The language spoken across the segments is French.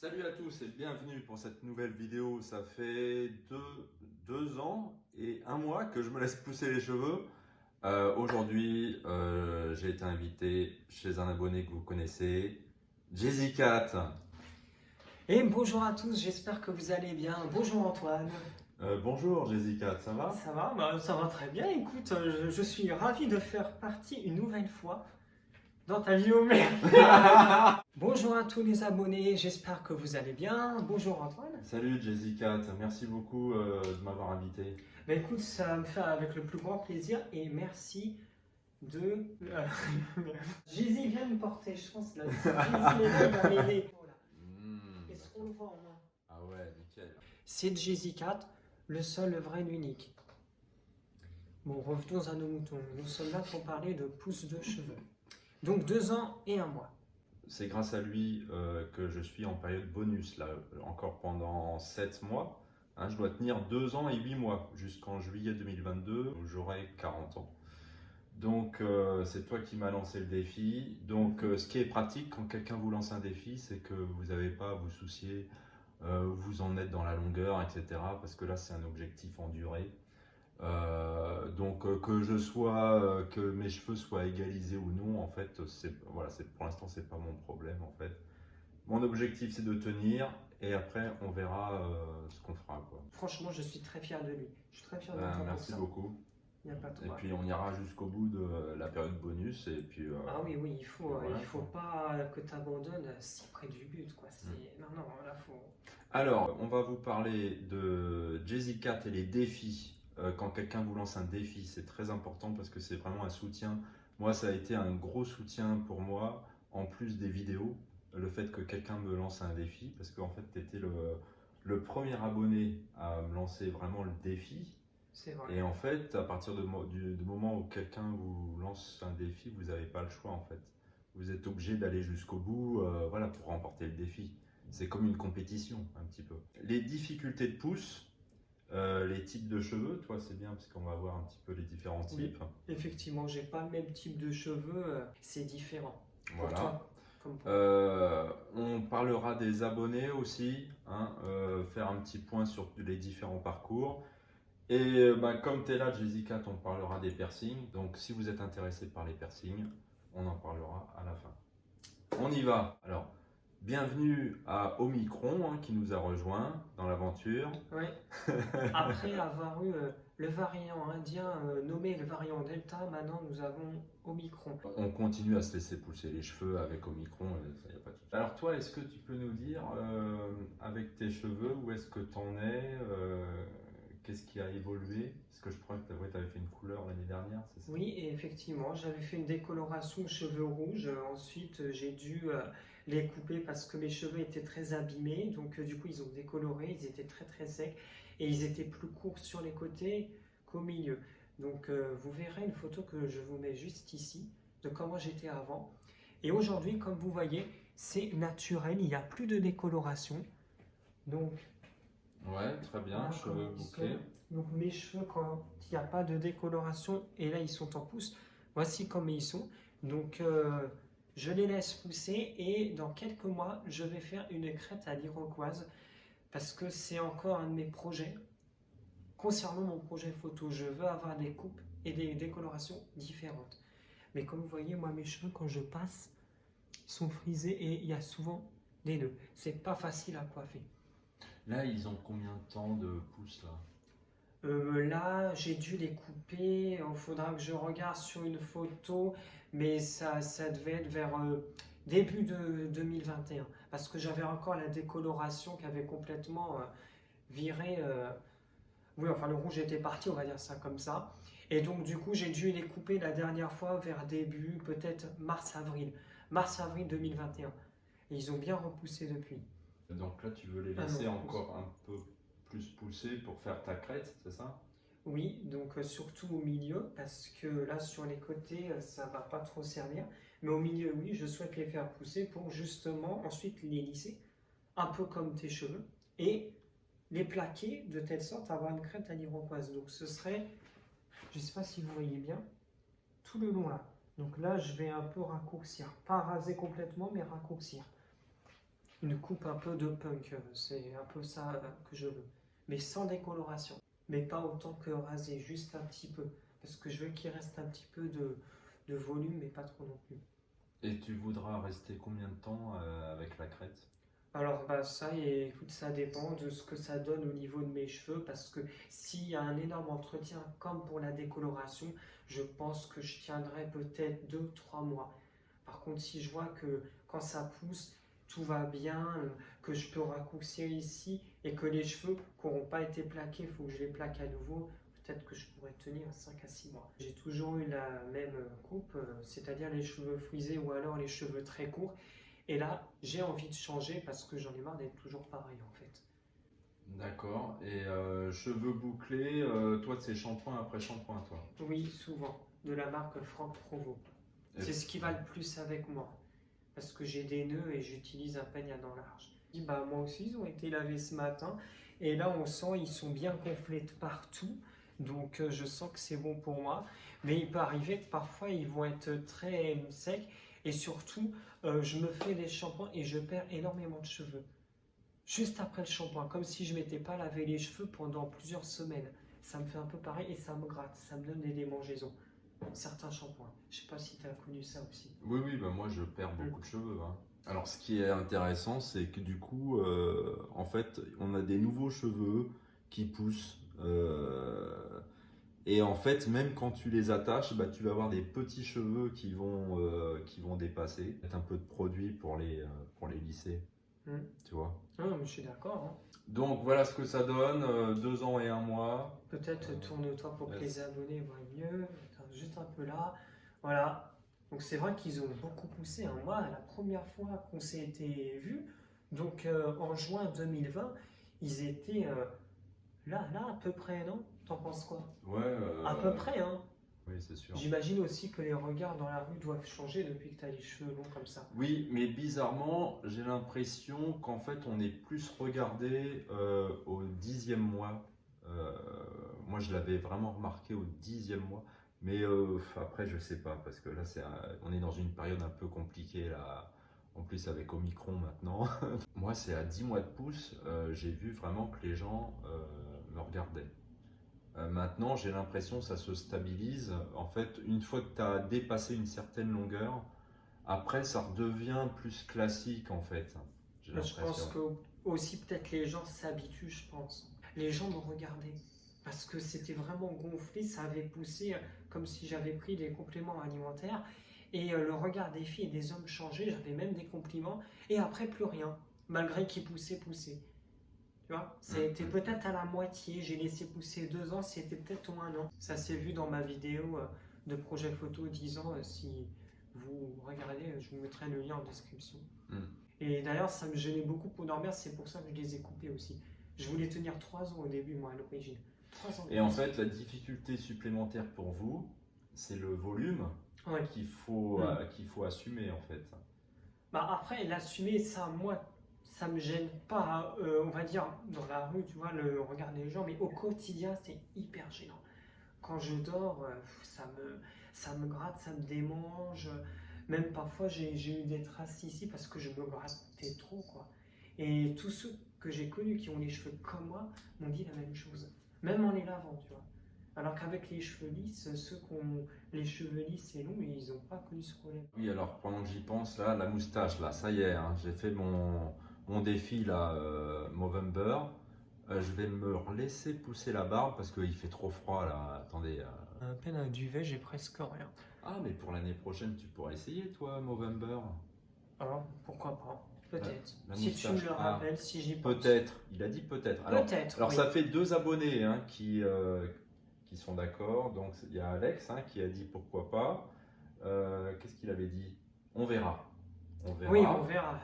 Salut à tous et bienvenue pour cette nouvelle vidéo. Ça fait deux ans et un mois que je me laisse pousser les cheveux. Aujourd'hui, j'ai été invité chez un abonné que vous connaissez, Jessicat. Et bonjour à tous, j'espère que vous allez bien. Bonjour Antoine. Bonjour Jessicat, ça va? Ça va très bien. Écoute, je suis ravi de faire partie une nouvelle fois dans ta vidéo. Bonjour à tous les abonnés, j'espère que vous allez bien. Bonjour Antoine. Salut Jessicat, merci beaucoup de m'avoir invité. Écoute, ça me fait avec le plus grand plaisir et merci de. Jésus vient me porter chance là. Jésus est là dans m'aider. Est-ce qu'on le voit en main? Ah ouais, nickel. C'est Jessicat, le seul, le vrai, l'unique. Bon, revenons à nos moutons. Nous sommes là pour parler de pousse de cheveux. Donc 2 ans et 1 mois. C'est grâce à lui que je suis en période bonus, là, encore pendant 7 mois. Hein, je dois tenir 2 ans et 8 mois, jusqu'en juillet 2022, où j'aurai 40 ans. Donc, c'est toi qui m'as lancé le défi. Donc, ce qui est pratique quand quelqu'un vous lance un défi, c'est que vous n'avez pas à vous soucier où vous en êtes dans la longueur, etc. Parce que là, c'est un objectif en durée. Que mes cheveux soient égalisés ou non, en fait, pour l'instant, c'est pas mon problème, en fait. Mon objectif, c'est de tenir, et après, on verra ce qu'on fera, quoi. Franchement, je suis très fier de lui. Je suis très fier de toi pour Merci ça. beaucoup. Il n'y a pas de Et quoi. puis, on ira jusqu'au bout de la période bonus, et puis... Ah oui, il faut, voilà, il faut pas que tu abandonnes si près du but, quoi. Non, là, faut... Alors, on va vous parler de Jessicat et les défis. Quand quelqu'un vous lance un défi, c'est très important parce que c'est vraiment un soutien. Moi, ça a été un gros soutien pour moi, en plus des vidéos, le fait que quelqu'un me lance un défi, parce qu'en fait, tu étais le premier abonné à me lancer vraiment le défi. C'est vrai. Et en fait, à partir du moment où quelqu'un vous lance un défi, vous n'avez pas le choix, en fait. Vous êtes obligé d'aller jusqu'au bout, voilà, pour remporter le défi. C'est comme une compétition, un petit peu. Les difficultés de pousse, les types de cheveux, toi c'est bien parce qu'on va voir un petit peu les différents types. Oui, effectivement, j'ai pas le même type de cheveux, c'est différent. Voilà. Pour toi, comme pour moi. On parlera des abonnés aussi, hein, faire un petit point sur les différents parcours. Et comme tu es là, Jessicat, on parlera des piercings. Donc si vous êtes intéressé par les piercings, on en parlera à la fin. On y va. Alors, bienvenue à Omicron qui nous a rejoint dans l'aventure. Oui. Après avoir eu le variant indien nommé le variant Delta, maintenant nous avons Omicron. On continue à se laisser pousser les cheveux avec Omicron, ça y a pas de souci. Alors toi, est-ce que tu peux nous dire, avec tes cheveux, où est-ce que tu en es qu'est-ce qui a évolué? Parce que je crois que tu avais fait une couleur l'année dernière, c'est ça? Oui, et effectivement, j'avais fait une décoloration cheveux rouges. Ensuite, j'ai dû les couper parce que mes cheveux étaient très abîmés. Donc, du coup, ils ont décoloré. Ils étaient très très secs et ils étaient plus courts sur les côtés qu'au milieu. Donc, vous verrez une photo que je vous mets juste ici de comment j'étais avant. Et aujourd'hui, comme vous voyez, c'est naturel. Il n'y a plus de décoloration. Donc, Ouais, très bien, voilà cheveux comment ils bouclés. sont. Donc mes cheveux, quand il n'y a pas de décoloration, et là ils sont en pousse, voici comme ils sont. Donc je les laisse pousser et dans quelques mois, je vais faire une crête à l'iroquoise parce que c'est encore un de mes projets. Concernant mon projet photo, je veux avoir des coupes et des décolorations différentes. Mais comme vous voyez, moi mes cheveux, quand je passe, ils sont frisés et il y a souvent des nœuds. C'est pas facile à coiffer. Là, ils ont combien de temps de pousse là? Là, j'ai dû les couper. Il faudra que je regarde sur une photo, mais ça devait être vers début de 2021. Parce que j'avais encore la décoloration qui avait complètement viré. Oui, enfin, le rouge était parti, on va dire ça comme ça. Et donc, du coup, j'ai dû les couper la dernière fois vers début, peut-être mars-avril. Mars-avril 2021. Et ils ont bien repoussé depuis. Donc là, tu veux les laisser encore un peu plus pousser pour faire ta crête, c'est ça? Oui, donc surtout au milieu, parce que là sur les côtés, ça va pas trop servir. Mais au milieu, oui, je souhaite les faire pousser pour justement ensuite les lisser, un peu comme tes cheveux, et les plaquer de telle sorte à avoir une crête à l'iroquoise. Donc ce serait, je ne sais pas si vous voyez bien, tout le long là. Donc là, je vais un peu raccourcir. Pas raser complètement, mais raccourcir. une coupe un peu de punk. C'est un peu ça que je veux. Mais sans décoloration. Mais pas autant que rasé, juste un petit peu. Parce que je veux qu'il reste un petit peu de volume, mais pas trop non plus. Et tu voudras rester combien de temps avec la crête? Alors bah ça, et écoute, ça dépend de ce que ça donne au niveau de mes cheveux, parce que s'il y a un énorme entretien comme pour la décoloration, je pense que je tiendrai peut-être 2 3 mois. Par contre, si je vois que quand ça pousse, tout va bien, que je peux raccourcir ici et que les cheveux qui n'auront pas été plaqués, il faut que je les plaque à nouveau, peut-être que je pourrais tenir 5 à 6 mois. J'ai toujours eu la même coupe, c'est-à-dire les cheveux frisés ou alors les cheveux très courts. Et là, j'ai envie de changer parce que j'en ai marre d'être toujours pareil en fait. D'accord. Et cheveux bouclés, toi c'est shampoing après shampoing, toi. Oui, souvent, de la marque Franck Provo. C'est ce qui va le plus avec moi. Parce que j'ai des nœuds et j'utilise un peigne à dents larges. Bah, moi aussi, ils ont été lavés ce matin. Et là, on sent ils sont bien gonflés de partout. Donc, je sens que c'est bon pour moi. Mais il peut arriver que parfois, ils vont être très secs. Et surtout, je me fais des shampoings et je perds énormément de cheveux. Juste après le shampoing, comme si je ne m'étais pas lavé les cheveux pendant plusieurs semaines. Ça me fait un peu pareil et ça me gratte, ça me donne des démangeaisons. Certains shampoings. Je ne sais pas si tu as connu ça aussi. Oui, oui, bah moi je perds beaucoup de cheveux, hein. Alors ce qui est intéressant, c'est que du coup, en fait, on a des nouveaux cheveux qui poussent. Et en fait, même quand tu les attaches, bah, tu vas avoir des petits cheveux qui vont dépasser. Mettre un peu de produit pour les lisser, tu vois. Non, mais je suis d'accord. Hein. Donc voilà ce que ça donne, 2 ans et 1 mois. Peut-être tourne-toi pour que yes. les abonnés voient mieux. Attends, juste un peu là. Voilà. Donc c'est vrai qu'ils ont beaucoup poussé. Hein. Moi, la première fois qu'on s'est été vus, donc en juin 2020, ils étaient là, à peu près, non? T'en penses quoi? Ouais. À peu près, hein. Oui, c'est sûr. J'imagine aussi que les regards dans la rue doivent changer depuis que tu as les cheveux longs comme ça. Oui, mais bizarrement, j'ai l'impression qu'en fait, on est plus regardé au 10e mois. Moi, je l'avais vraiment remarqué au 10e mois. Mais après, je sais pas, parce que là, on est dans une période un peu compliquée, là. En plus, avec Omicron maintenant. Moi, c'est à 10 mois de pouce, j'ai vu vraiment que les gens me regardaient. Maintenant, j'ai l'impression que ça se stabilise. En fait, une fois que tu as dépassé une certaine longueur, après, ça redevient plus classique en fait. J'ai Je pense l'impression. que aussi peut-être les gens s'habituent, je pense. Les gens me regardaient parce que c'était vraiment gonflé, ça avait poussé comme si j'avais pris des compléments alimentaires et le regard des filles et des hommes changeait, j'avais même des compliments et après plus rien, malgré qu'ils poussaient. Tu vois, c'était peut-être à la moitié, j'ai laissé pousser 2 ans, c'était peut-être au 1 an. Ça s'est vu dans ma vidéo de projet photo 10 ans, si vous regardez, je vous mettrai le lien en description. Et d'ailleurs, ça me gênait beaucoup pour dormir, c'est pour ça que je les ai coupés aussi. Je voulais tenir 3 ans au début, moi, à l'origine. 3 ans. Et en fait, la difficulté supplémentaire pour vous, c'est le volume Ouais. qu'il faut assumer en fait. Bah après, l'assumer, ça, moi, ça me gêne pas, on va dire, dans la rue, tu vois, le regard des gens, mais au quotidien, c'est hyper gênant. Quand je dors, ça me gratte, ça me démange. Même parfois, j'ai eu des traces ici parce que je me grattais trop, quoi. Et tous ceux que j'ai connus qui ont les cheveux comme moi m'ont dit la même chose. Même en les lavant, tu vois. Alors qu'avec les cheveux lisses, ceux qui ont les cheveux lisses et longs, ils n'ont pas connu ce problème. Oui, alors pendant que j'y pense, là, la moustache, là, ça y est, hein, j'ai fait mon défi, là, Movember. Je vais me laisser pousser la barbe parce qu'il fait trop froid, là. Attendez. À peine un duvet, j'ai presque rien. Ah, mais pour l'année prochaine, tu pourras essayer, toi, Movember. Alors, pourquoi pas? Peut-être. La Si tu me moustache. le rappelles, si j'y pense. Peut-être. Il a dit peut-être. Peut-être. Alors oui. ça fait 2 abonnés hein, qui sont d'accord. Donc il y a Alex hein, qui a dit pourquoi pas. Qu'est-ce qu'il avait dit? On verra. On verra. Oui, on verra.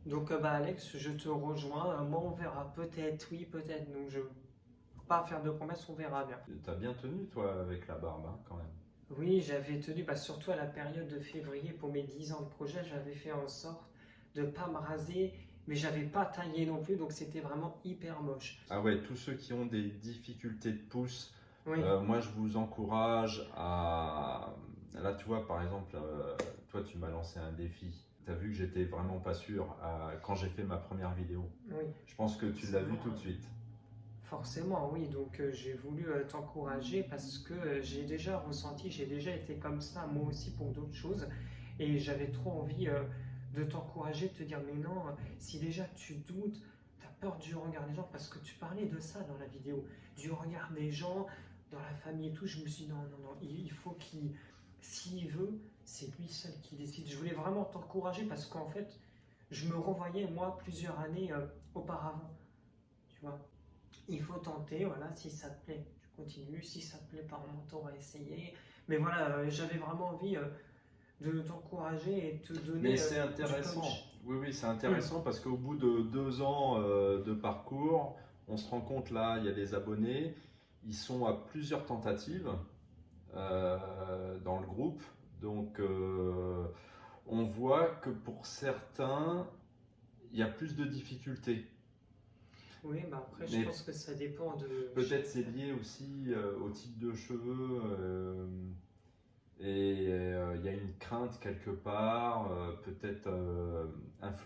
Donc, bah, Alex, je te rejoins. Moi, on verra. Peut-être oui, peut-être non. Je ne peux pas faire de promesses, on verra bien. T'as bien tenu, toi, avec la barbe, hein, quand même. Oui, j'avais tenu, bah, surtout à la période de février, pour mes 10 ans de projet, j'avais fait en sorte de ne pas me raser, mais j'avais pas taillé non plus, donc c'était vraiment hyper moche. Ah ouais, tous ceux qui ont des difficultés de pouce, Oui. moi je vous encourage à... Là tu vois par exemple, toi tu m'as lancé un défi. Tu as vu que j'étais vraiment pas sûr quand j'ai fait ma première vidéo. Oui. Je pense que tu l'as vu tout de suite. Forcément, oui. Donc, j'ai voulu t'encourager parce que j'ai déjà ressenti, j'ai déjà été comme ça, moi aussi, pour d'autres choses. Et j'avais trop envie de t'encourager, de te dire, mais non, si déjà tu doutes, tu as peur du regard des gens, parce que tu parlais de ça dans la vidéo, du regard des gens, dans la famille et tout, je me suis dit, non, non, non, il faut qu'il, s'il veut, c'est lui seul qui décide. Je voulais vraiment t'encourager parce qu'en fait, je me revoyais, moi, plusieurs années auparavant, tu vois. Il faut tenter, voilà, si ça te plaît, tu continues, si ça te plaît pas, on va essayer. Mais voilà, j'avais vraiment envie de t'encourager et te donner Mais c'est du intéressant. punch. Oui, oui, c'est intéressant parce qu'au bout de 2 ans de parcours, on se rend compte là, il y a des abonnés, ils sont à plusieurs tentatives dans le groupe. Donc, on voit que pour certains, il y a plus de difficultés. Oui, bah après, je Mais pense que ça dépend de peut-être chaque c'est lié aussi au type de cheveux et il y a une crainte quelque part, peut-être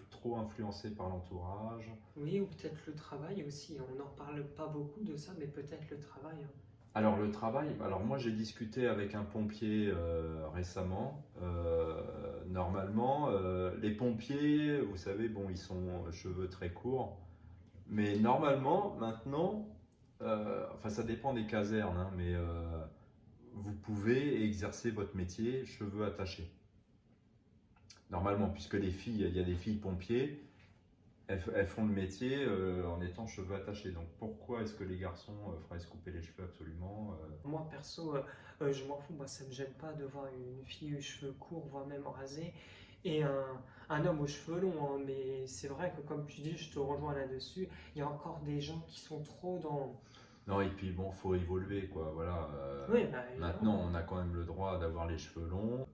trop influencé par l'entourage. Oui, ou peut-être le travail aussi. On n'en parle pas beaucoup de ça, mais peut-être le travail, hein. Alors le travail, alors moi j'ai discuté avec un pompier récemment. Normalement, les pompiers, vous savez, bon, ils sont cheveux très courts, mais normalement maintenant, enfin ça dépend des casernes, hein, mais vous pouvez exercer votre métier cheveux attachés. Normalement, puisque les filles, il y a des filles pompiers, elles font le métier en étant cheveux attachés. Donc pourquoi est-ce que les garçons feraient se couper les cheveux absolument Moi, perso, je m'en fous. Moi, ça me gêne pas de voir une fille aux cheveux courts, voire même rasés, et un homme aux cheveux longs, hein. Mais c'est vrai que, comme tu dis, je te rejoins là-dessus. Il y a encore des gens qui sont trop dans. Non, et puis bon, faut évoluer quoi. Voilà. Oui, bah, Maintenant, évidemment. on a quand même le droit d'avoir les cheveux longs,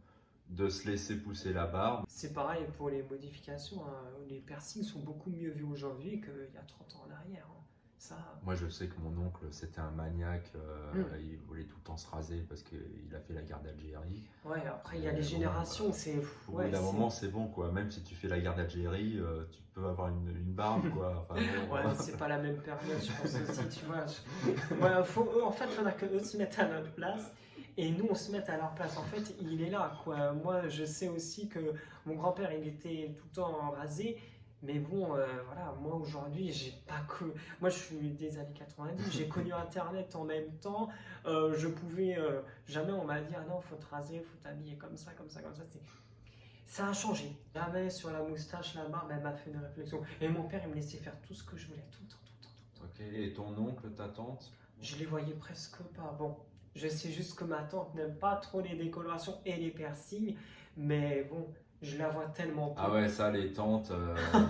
de se laisser pousser la barbe. C'est pareil pour les modifications, hein. Les piercings sont beaucoup mieux vus aujourd'hui qu'il y a 30 ans en arrière, hein. Ça. Moi, je sais que mon oncle, c'était un maniaque. Hmm. Il voulait tout le temps se raser parce qu'il a fait la guerre d'Algérie. Ouais, après, il y a les Bon, générations. C'est. Au bout Ouais, d'un c'est. moment, c'est bon quoi. Même si tu fais la guerre d'Algérie, tu peux avoir une barbe quoi. Enfin, bon, Ouais, c'est pas la même période, je pense aussi, tu vois. Ouais, en fait, il faudra qu'eux se mettent à notre place et nous, on se mette à leur place. En fait, il est là, quoi. Moi, je sais aussi que mon grand-père, il était tout le temps rasé. Mais bon, voilà, moi aujourd'hui, j'ai pas que. Moi, je suis des années 90, j'ai connu Internet en même temps. Je pouvais. Jamais on m'a dit, ah non, faut te raser, faut t'habiller comme ça, comme ça, comme ça. Ça a changé. Jamais sur la moustache, la barbe, elle m'a fait une réflexion. Et mon père, il me laissait faire tout ce que je voulais, tout le temps, tout le temps, tout le temps. Ok. Et ton oncle, ta tante? Je les voyais presque pas. Bon, je sais juste que ma tante n'aime pas trop les décolorations et les piercings, mais bon, je la vois tellement peu. Ah ouais, ça, les tantes.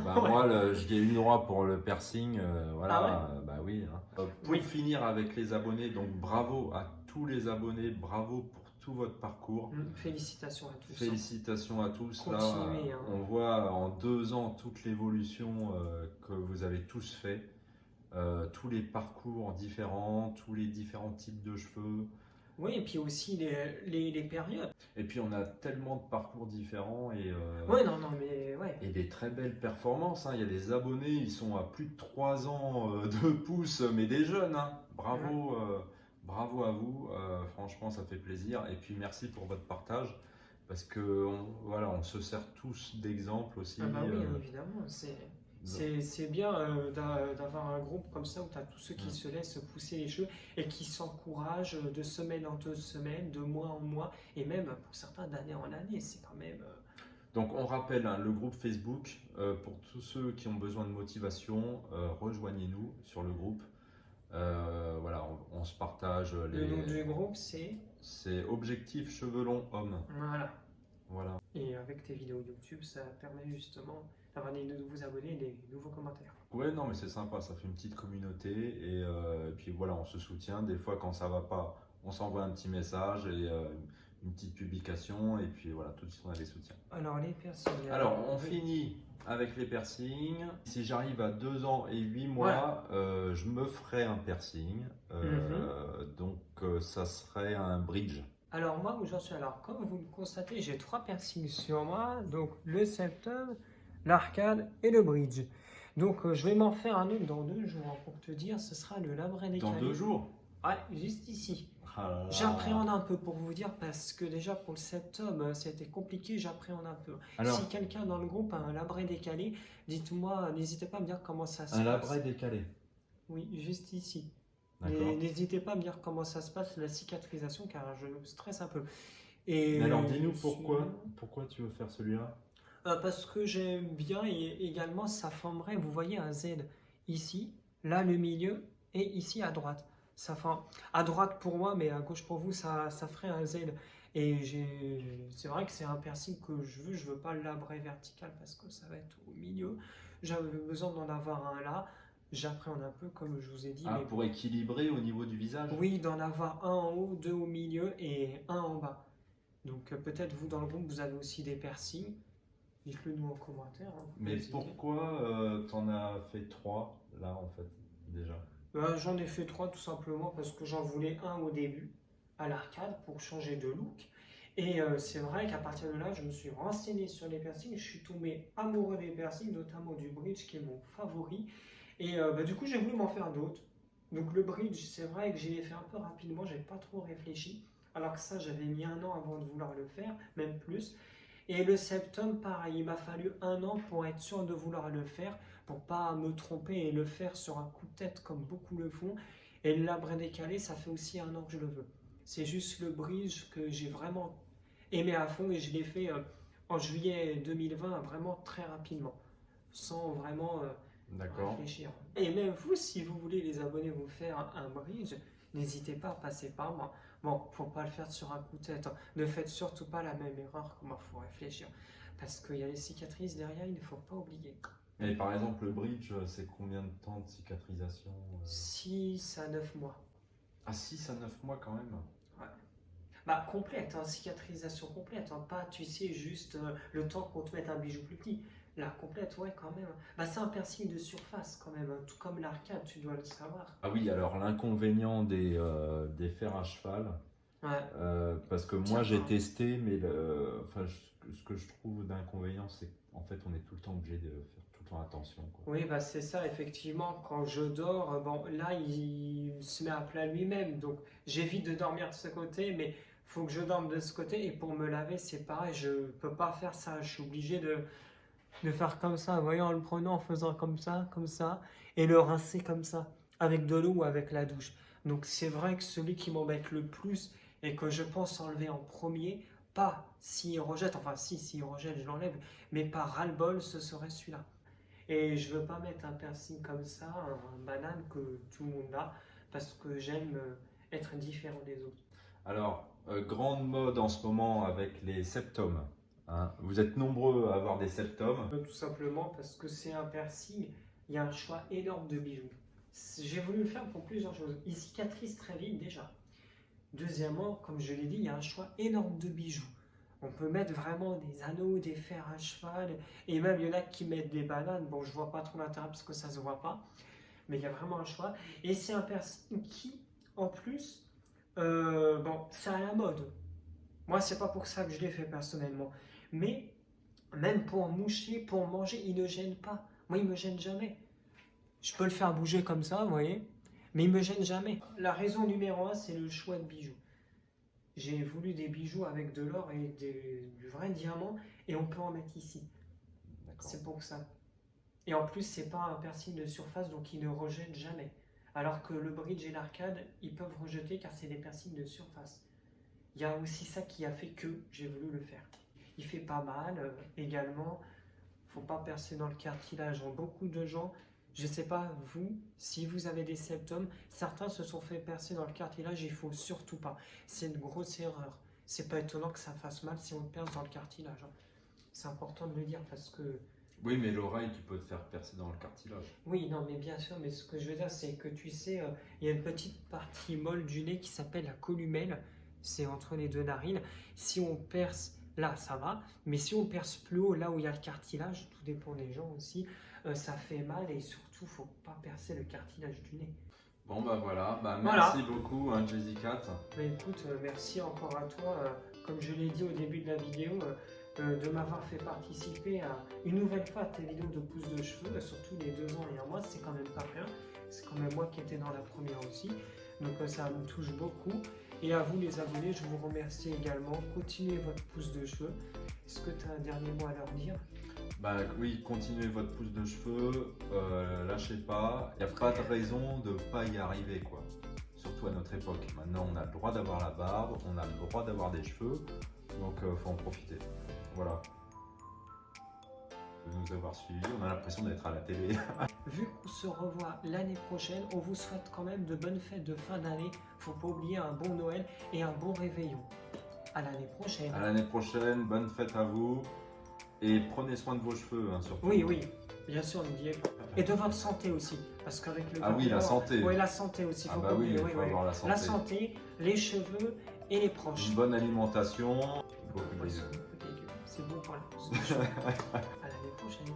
Bah, Ouais. moi, j'y ai eu droit pour le piercing. Voilà, Ah ouais? bah oui, hein. Pour Oui. finir avec les abonnés, donc bravo à tous les abonnés, bravo pour tout votre parcours. Félicitations à tous, hein. Félicitations à tous. Continuez, Là, hein. on voit en 2 ans toute l'évolution que vous avez tous fait. Tous les parcours différents, tous les différents types de cheveux. Oui, et puis aussi les périodes. Et puis on a tellement de parcours différents Ouais, non, non, mais ouais. et des très belles performances, hein. Il y a des abonnés, ils sont à plus de 3 ans de pouce, mais des jeunes, hein. Bravo, bravo à vous. Franchement, ça fait plaisir. Et puis merci pour votre partage. Parce que voilà, on se sert tous d'exemples aussi. Ah bah oui, évidemment, c'est bien d'avoir un groupe comme ça où tu as tous ceux qui se laissent pousser les cheveux et qui s'encouragent de semaine en semaine, de mois en mois, et même pour certains d'année en année. C'est quand même. Donc on rappelle hein, le groupe Facebook, pour tous ceux qui ont besoin de motivation, rejoignez-nous sur le groupe. Voilà, on se partage Le nom du groupe, c'est. C'est Objectif Cheveux Longs Hommes. Voilà. Et avec tes vidéos YouTube, ça permet justement d'avoir des nouveaux abonnés et des nouveaux commentaires. Ouais, non, mais c'est sympa, ça fait une petite communauté et puis voilà, on se soutient. Des fois, quand ça va pas, on s'envoie un petit message et une petite publication et puis voilà, tout de suite on a des soutiens. Alors, les piercings. Alors, on finit avec les piercings. Si j'arrive à 2 ans et 8 mois, je me ferai un piercing. Donc, ça serait un bridge. Alors moi, où j'en suis, alors comme vous le constatez, j'ai 3 piercings sur moi, donc le septum, l'arcade et le bridge. Donc je vais m'en faire un autre dans 2 jours, hein, pour te dire, ce sera le labret Dans décalé. 2 jours? Ouais, juste ici. Ah là là. J'appréhende un peu pour vous dire, parce que déjà pour le septum, c'était compliqué, j'appréhende un peu. Alors, Si quelqu'un dans le groupe a un labret décalé, dites-moi, n'hésitez pas à me dire comment ça se un passe. labret décalé. Oui, juste ici. D'accord. N'hésitez pas à me dire comment ça se passe, la cicatrisation, car je stresse un peu. Et Mais alors, dis-nous celui-là, pourquoi tu veux faire celui-là? parce que j'aime bien et également ça formerait, vous voyez, un Z ici, là le milieu et ici à droite. Ça fait à droite pour moi, mais à gauche pour vous, ça ferait un Z. Et c'est vrai que c'est un piercing que je veux pas le labrer vertical parce que ça va être au milieu. J'avais besoin d'en avoir un là. J'appréhende un peu, comme je vous ai dit, Ah, mais pour équilibrer au niveau du visage? oui, d'en avoir un en haut, 2 au milieu et un en bas. Donc peut-être vous dans le groupe, vous avez aussi des piercings. Dites-le nous en commentaire, hein, faut pas Mais hésiter. pourquoi t'en as fait 3 là en fait déjà? J'en ai fait 3 tout simplement parce que j'en voulais un au début, à l'arcade, pour changer de look. Et c'est vrai qu'à partir de là, je me suis renseigné sur les piercings. Je suis tombé amoureux des piercings, notamment du bridge qui est mon favori. Et du coup, j'ai voulu m'en faire d'autres. Donc le bridge, c'est vrai que j'ai l'ai fait un peu rapidement, j'ai pas trop réfléchi. Alors que ça, j'avais mis 1 an avant de vouloir le faire, même plus. Et le septum, pareil, il m'a fallu 1 an pour être sûr de vouloir le faire, pour pas me tromper et le faire sur un coup de tête comme beaucoup le font. Et le labret décalé, ça fait aussi 1 an que je le veux. C'est juste le bridge que j'ai vraiment aimé à fond et je l'ai fait en juillet 2020, vraiment très rapidement, sans vraiment D'accord. réfléchir. Et même vous, si vous voulez les abonnés vous faire un bridge, n'hésitez pas à passer par moi. Bon, faut pas le faire sur un coup de tête, hein. Ne faites surtout pas la même erreur, comment faut réfléchir. Parce qu'il y a les cicatrices derrière, il ne faut pas oublier. Et par exemple, le bridge, c'est combien de temps de cicatrisation? 6 à 9 mois. Ah, 6 à 9 mois quand même. Ouais. Bah, complète, hein, cicatrisation complète, hein, pas, tu sais, juste le temps qu'on te mette un bijou plus petit. La complète, ouais, quand même. Bah, c'est un piercing de surface, quand même, hein, tout comme l'arcade, tu dois le savoir. Ah oui, alors l'inconvénient des fers à cheval, Ouais. parce que Tiens, moi j'ai pardon. testé, mais ce que je trouve d'inconvénient, c'est qu'en fait on est tout le temps obligé de faire tout le temps attention, quoi. Oui, bah c'est ça, effectivement, quand je dors, bon, là, il se met à plat lui-même, donc j'évite de dormir de ce côté, mais faut que je dorme de ce côté, et pour me laver, c'est pareil, je peux pas faire ça, je suis obligé de faire comme ça, vous voyez, en le prenant, en faisant comme ça, et le rincer comme ça, avec de l'eau ou avec la douche. Donc c'est vrai que celui qui m'embête le plus, et que je pense enlever en premier, pas s'il rejette, enfin si, s'il rejette, je l'enlève, mais par ras-le-bol, ce serait celui-là. Et je veux pas mettre un piercing comme ça, un banane que tout le monde a, parce que j'aime être différent des autres. Alors, grande mode en ce moment avec les septums, hein. Vous êtes nombreux à avoir des septums. Tout simplement parce que c'est un piercing, il y a un choix énorme de bijoux. J'ai voulu le faire pour plusieurs choses. Il cicatrise très vite déjà. Deuxièmement, comme je l'ai dit, il y a un choix énorme de bijoux. On peut mettre vraiment des anneaux, des fers à cheval, et même il y en a qui mettent des bananes. Bon, je vois pas trop l'intérêt parce que ça se voit pas, mais il y a vraiment un choix. Et c'est un piercing qui, en plus, bon, c'est à la mode. Moi, c'est pas pour ça que je l'ai fait personnellement. Mais même pour moucher, pour manger, il ne gêne pas. Moi, il me gêne jamais. Je peux le faire bouger comme ça, vous voyez, mais il me gêne jamais. La raison numéro 1, c'est le choix de bijoux. J'ai voulu des bijoux avec de l'or et du vrai diamant, et on peut en mettre ici. D'accord. C'est pour ça. Et en plus, c'est pas un piercing de surface, donc il ne rejette jamais. Alors que le bridge et l'arcade, ils peuvent rejeter car c'est des piercings de surface. Il y a aussi ça qui a fait que j'ai voulu le faire. Il fait pas mal également. Faut pas percer dans le cartilage. Beaucoup de gens, je sais pas vous, si vous avez des septums, certains se sont fait percer dans le cartilage. Il faut surtout pas. C'est une grosse erreur. C'est pas étonnant que ça fasse mal si on perce dans le cartilage, hein. C'est important de le dire parce que Oui, mais l'oreille, tu peux te faire percer dans le cartilage. oui, non, mais bien sûr, mais ce que je veux dire, c'est que tu sais, il y a une petite partie molle du nez qui s'appelle la columelle, c'est entre les deux narines. Si on perce là, ça va, mais si on perce plus haut, là où il y a le cartilage, tout dépend des gens aussi, ça fait mal et surtout, faut pas percer le cartilage du nez. Bon bah voilà, bah Voilà. merci beaucoup hein, Jessica. Mais écoute, merci encore à toi, comme je l'ai dit au début de la vidéo, de m'avoir fait participer à une nouvelle fois à tes vidéos de pouces de cheveux, surtout les 2 ans et 1 mois, c'est quand même pas rien. C'est quand même moi qui étais dans la première aussi. Donc ça me touche beaucoup. Et à vous les abonnés, je vous remercie également. Continuez votre pouce de cheveux. Est-ce que tu as un dernier mot à leur dire? Bah oui, continuez votre pouce de cheveux, lâchez pas. Il n'y a pas de raison de ne pas y arriver quoi. Surtout à notre époque. Maintenant on a le droit d'avoir la barbe, on a le droit d'avoir des cheveux. Donc faut en profiter. Voilà. De nous avoir suivis, on a l'impression d'être à la télé. Vu qu'on se revoit l'année prochaine, on vous souhaite quand même de bonnes fêtes de fin d'année. Faut pas oublier un bon Noël et un bon réveillon. À l'année prochaine. À l'année prochaine, bonne fête à vous. Et prenez soin de vos cheveux, hein, surtout. Oui, oui, bien sûr, n'oubliez pas. Et de votre santé aussi, parce qu'avec le Ah oui, la santé. Oui, la santé aussi. Ah Faut bah pas oui, oublier, il faut avoir la santé. La santé, les cheveux et les proches. Une bonne alimentation. Beaucoup de Ouais, légumes. c'est bon pour la pousse de cheveux. À l'année prochaine.